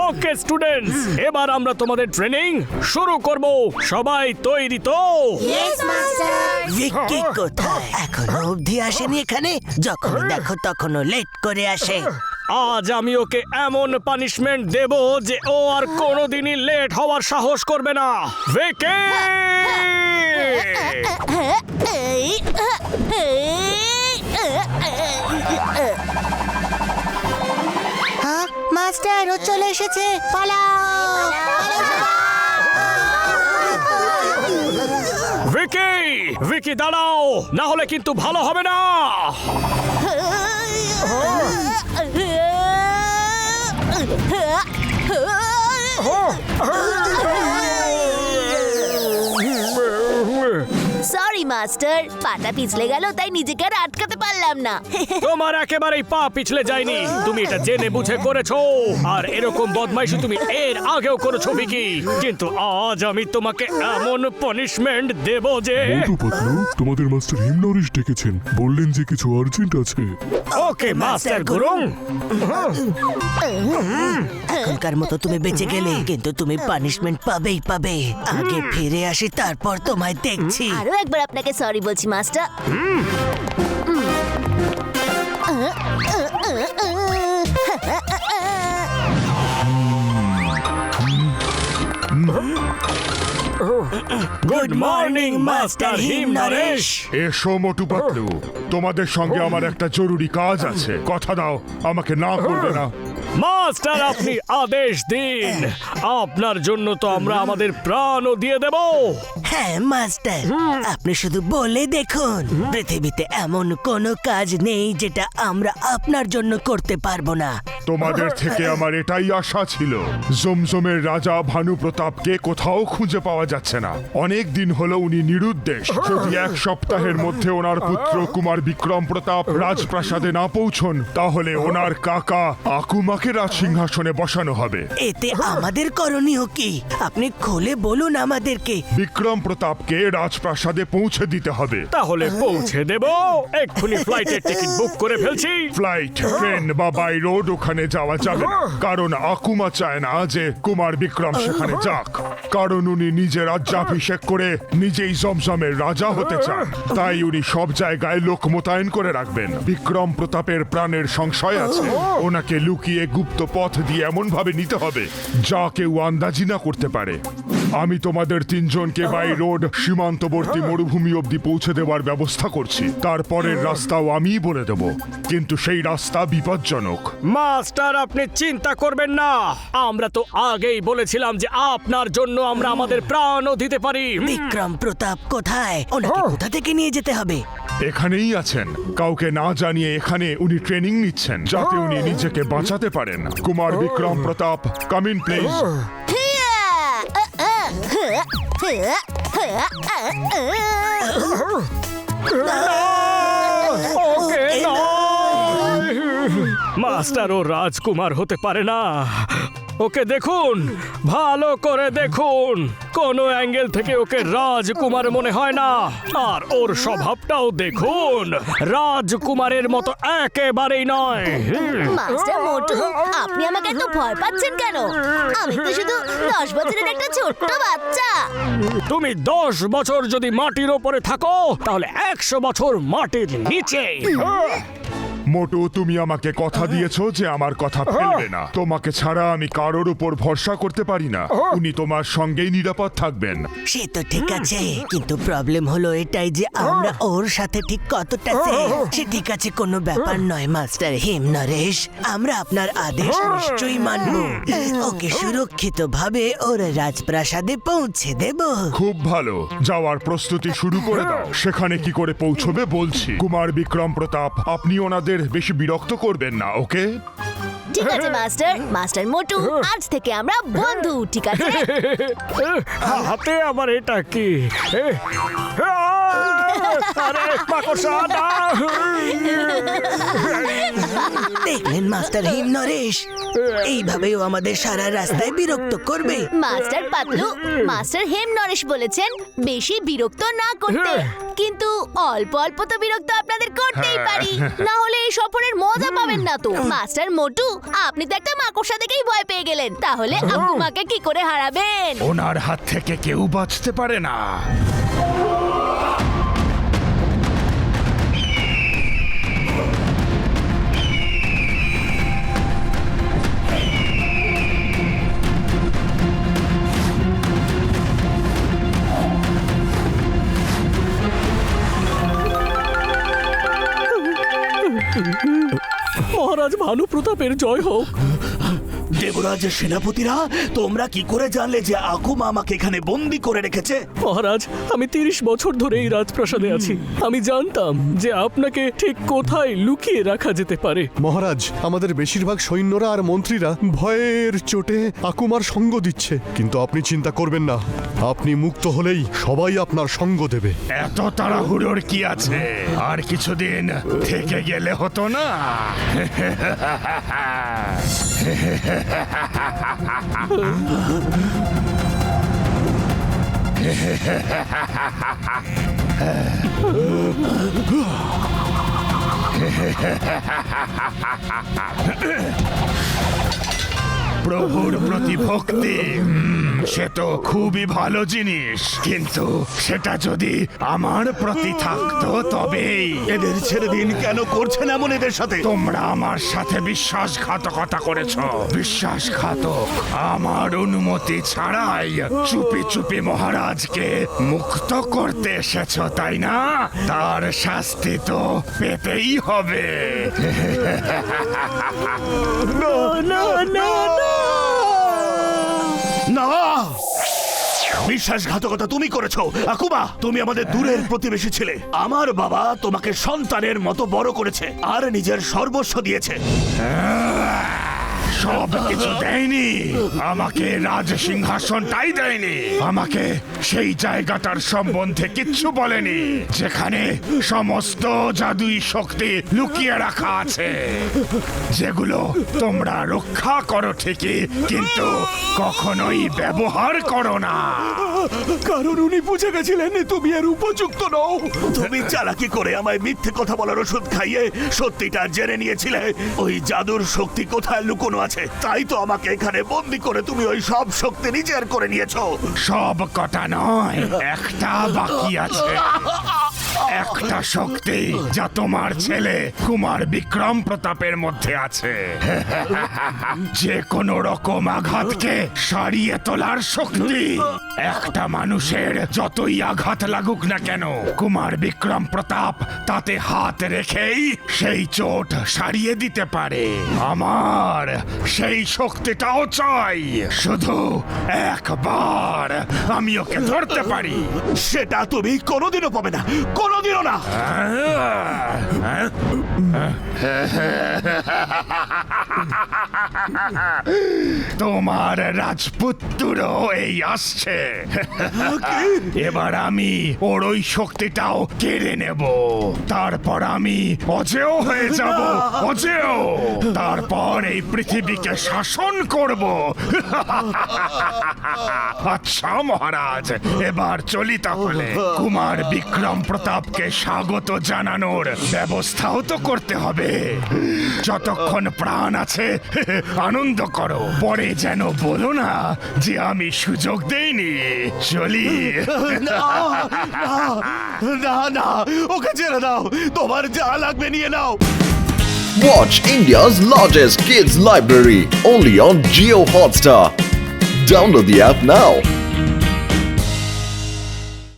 Okay students, এবার আমরা তোমাদের ট্রেনিং শুরু করব। সবাই তৈরি তো? ভিক্কি কোথায়? এখনো অবধি আসেনি এখানে। যখন দেখো তখনও লেট করে আসে। আজ আমি ওকে এমন পানিশমেন্ট দেব যে ও আর কোনোদিনই লেট হওয়ার সাহস করবে না। ভিকি! হ্যাঁ মাস্টার, ও চলে এসেছে, পালাও। ভিকি! ভিকি দাঁড়াও, না হলে কিন্তু ভালো হবে না। সরি মাস্টার, পাটা পিছলে গেল তাই নিজেকে আর আটকাতে পারলাম না। তোমার একেবারেই পা পিছলে যায়নি, তুমি এটা জেনে বুঝে করেছো। আর এরকম বদমাইশি তুমি এর আগেও করেছো ভিকি, কিন্তু আজ আমি তোমাকে এমন পানিশমেন্ট দেব যে। মোটু পাতলু, তোমাদের মাস্টার হিমনরেশ ডেকেছেন, বললেন যে কিছু আর্জেন্ট আছে। ওকে মাস্টার গুরুং। এখনকার মতো তুমি বেঁচে গেলে, কিন্তু তুমি পানিশমেন্ট পাবেই পাবে। আগে ফিরে আসি, তারপর তোমায় দেখছি। আরো একবার আপনাকে সরি বলছি master. Good morning master Himnaresh. এসো মোটু পাতলু, তোমাদের সঙ্গে আমার একটা জরুরি কাজ আছে। কথা দাও, আমাকে না করবে না। মাস্টার আপনি আদেশ দিন, আপনার জন্য তো আমরা আমাদের প্রাণও দিয়ে দেব। হ্যাঁ মাস্টার, আপনি শুধু বলে দেখুন। পৃথিবীতে এমন কোনো কাজ নেই যেটা আমরা আপনার জন্য করতে পারবো না। তোমাদের থেকে আমার এটাই আশা ছিল। জমজমের রাজা ভানু প্রতাপকে কোথাও খুঁজে পাওয়া যাচ্ছে না। অনেক দিন হলো উনি নিরুদ্দেশ। যদি এক সপ্তাহের মধ্যে ওনার পুত্র কুমার বিক্রম প্রতাপ রাজপ্রাসাদে না পৌঁছন, তাহলে ওনার কাকা আকুমাকে রাজসিংহাসনে বসানো হবে। এতে আমাদের করণীয় কি? আপনি খুলে বলুন আমাদেরকে। বিক্রম প্রতাপকে রাজপ্রাসাদে পৌঁছে দিতে হবে। তাহলে পৌঁছে দেব, এক্ষুনি ফ্লাইটের টিকিট বুক করে ফেলছি। ফ্লাইট, ট্রেন বা বাই রোড ওখানে যাওয়া যাবে না, কারণ আকুমা চায় না যে কুমার বিক্রম সেখানে যাক। কারণ উনি নিজে রাজ্যাভিষেক করে নিজেই জমজমের রাজা হতে চান। তাই উনি সব জায়গায় লোক মোতায়েন করে রাখবেন। বিক্রম প্রতাপের প্রাণের সংশয় আছে। ওনাকে লুকিয়ে গুপ্ত পথ দিয়ে এমন ভাবে নিতে হবে যা কেউ আন্দাজি না করতে পারে। আমি তোমাদের তিনজনকে বাই রোড সীমান্তবর্তী মরুভূমি অবধি পৌঁছে দেওয়ার ব্যবস্থা করছি। তারপরের রাস্তাও আমিই বলে দেব, কিন্তু সেই রাস্তা বিপজ্জনক। মাস্টার আপনি চিন্তা করবেন না, আমরা তো আগেই বলেছিলাম যে আপনার জন্য আমরা আমাদের প্রাণও দিতে পারি। বিক্রম প্রতাপ কোথায়? ওনাকে কোথা থেকে নিয়ে যেতে হবে? এখানেই আছেন। কাউকে না জানিয়ে এখানে উনি ট্রেনিং নিচ্ছেন, যাতে উনি নিজেকে বাঁচাতে পারেন। Kumar Vikram Pratap, come in please. Okay master ও রাজকুমার হতে পারে না। ওকে দেখুন, ভালো করে দেখুন, কোন অ্যাঙ্গেল থেকে ওকে রাজকুমার মনে হয় না। আর ওর স্বভাবটাও দেখুন, রাজকুমারের মতো একেবারেই নয়। মাস্টার মোটু, আপনি আমাকে এত ভয় পাচ্ছেন কেন? আমি তো শুধু 10 বছরের একটা ছোট্ট বাচ্চা। তুমি 10 বছর যদি মাটির ওপরে থাকো, তাহলে 100 বছর মাটির নিচে। মোটু, তুমি আমাকে কথা দিয়েছো যে আমার কথা ফেলবে না। তোমাকে ছাড়া আমি কারোর উপর ভরসা করতে পারি না। উনি তোমার সঙ্গেই নিরাপদ থাকবেন। সে তো ঠিক আছে, কিন্তু প্রবলেম হলো এটাই যে আমরা ওর সাথে ঠিক কতটা সে ঠিক আছে কোনো ব্যাপার নয় মাস্টার হিমনরেশ, আমরা আপনার আদেশ নিশ্চয়ই মানব। ওকে সুরক্ষিতভাবে ওর রাজপ্রাসাদে পৌঁছে দেব। খুব ভালো, যাওয়ার প্রস্তুতি শুরু করে দাও। সেখানে কি করে পৌঁছবে বলছি। কুমার বিক্রম প্রতাপ, আপনি ওনাদের বেশি বিরক্ত করবেন না, ওকে? ঠিক আছে মাস্টার। মাস্টার মোটু, আজ থেকে আমরা বন্ধু, ঠিক আছে? হাতে আমার এটা কি? আরে মাকড়সা না! দেখলেন মাস্টার হিমনরেশ, এইভাবেও আমাদের সারা রাস্তায় বিরক্ত করবে। মাস্টার পাতলু, মাস্টার হেম নরেশ বলেছেন বেশি বিরক্ত না করতে, কিন্তু অল্প অল্প তো বিরক্ত আপনাদের করতেই পারি, না হলে এই সফরের মজা পাবেন না তো। মাস্টার মোটু, আপনি তো একটা মাকড়সা দেখেই ভয় পেয়ে গেলেন, তাহলে আমাকে কি করে হারাবেন? ওনার হাত থেকে কেউ বাঁচতে পারে না। মহারাজ ভানু প্রতাপের জয় হোক। দেবরাজের সেনাপতিরা, তোমরা কি করে জানলে যে আকুমা আমাকে এখানে বন্দি করে রেখেছে? মহারাজ, আমি 30 বছর ধরে এই রাজপ্রাসাদে আছি। আমি জানতাম যে আপনাকে ঠিক কোথায় লুকিয়ে রাখা যেতে পারে। মহারাজ, আমাদের বেশিরভাগ সৈন্যরা আর মন্ত্রীরা ভয়ের চোটে আকুমার সঙ্গ দিচ্ছে, কিন্তু আপনি চিন্তা করবেন না, আপনি মুক্ত হলেই সবাই আপনার সঙ্গ দেবে। এত তাড়াহুড়োর কি আছে? আর কিছুদিন থেকে গেলে হতো না? প্রভুর প্রতি ভক্তি সে তো খুবই ভালো জিনিস, কিন্তু সেটা যদি আমার প্রতি থাকতো তবেই। এদের ছেড়ে দিন, কেন করছেন এমন এদের সাথে? তোমরা আমার সাথে বিশ্বাসঘাতকতা করেছ। বিশ্বাসঘাতক আমার অনুমতি ছাড়াই চুপি চুপি মহারাজকে মুক্ত করতে এসেছ, তাই না? তার শাস্তি তো পেতেই হবে। না, বিশ্বাসঘাতকতা তুমি করেছো। আকুমা, তুমি আমাদের দূরের প্রতিবেশী ছিলে। আমার বাবা তোমাকে সন্তানের মতো বড় করেছে আর নিজের সর্বস্ব দিয়েছে। সব কিছু দেয়নি, আমাকে রাজসিংহাসনটাই দেয়নি, আমাকে সেই জায়গাটার সম্বন্ধে কিচ্ছু বলেনি যেখানে সমস্ত জাদুই শক্তি লুকিয়ে রাখা আছে, যেগুলো তোমরা রক্ষা করো ঠিকই, কিন্তু কখনোই ব্যবহার করো না। কারণ উনি বুঝে গেছিলেন তুমি এর উপযুক্ত নও। তুমি চালাকি করে আমায় মিথ্যে কথা বলার ওষুধ খাইয়ে সত্যিটা জেনে নিয়েছিলে। ওই জাদুর শক্তি কোথায় লুকোনো আছে, তাই তো আমাকে এখানে বন্দি করে তুমি ওই সব শক্তি নিজের করে নিয়েছো। সব কটা নয়, একটা বাকি আছে। একটা শক্তি যা তোমার ছেলে কুমার বিক্রম প্রতাপের মধ্যে আছে। যে কোনো রকম আঘাতকে সারিয়ে তোলার শক্তি। একটা মানুষের যতই আঘাত লাগুক না কেন, কুমার বিক্রম প্রতাপ তাতে হাত রেখেই সেই চোট সারিয়ে দিতে পারে। আমার সেই শক্তিটাও চাই, শুধু একবার আমি ওকে ধরতে পারি। সেটা তুমি কোনোদিনও পাবে না, কোনোদিনও না। তোমার রাজপুত্রও এই আসছে। এবার আমি ওর ওই শক্তিটাও কেড়ে নেব, তারপর আমি অজেয় হয়ে যাব, অজেয়। তারপর এই পৃথিবীকে শাসন করব। আচ্ছা মহারাজ, এবার চলি তাহলে। কুমার বিক্রম প্রতাপকে স্বাগত জানানোর ব্যবস্থাও তো করতে হবে। যতক্ষণ প্রাণ আছে আনন্দ করো, পরে যেন বলো না যে আমি সুযোগ দেইনি। চলি। না না, ওকে ছেড়ে দাও, তোমার যা লাগবে নিয়ে নাও। Watch India's largest kids library only on Jio Hotstar. Download the app now.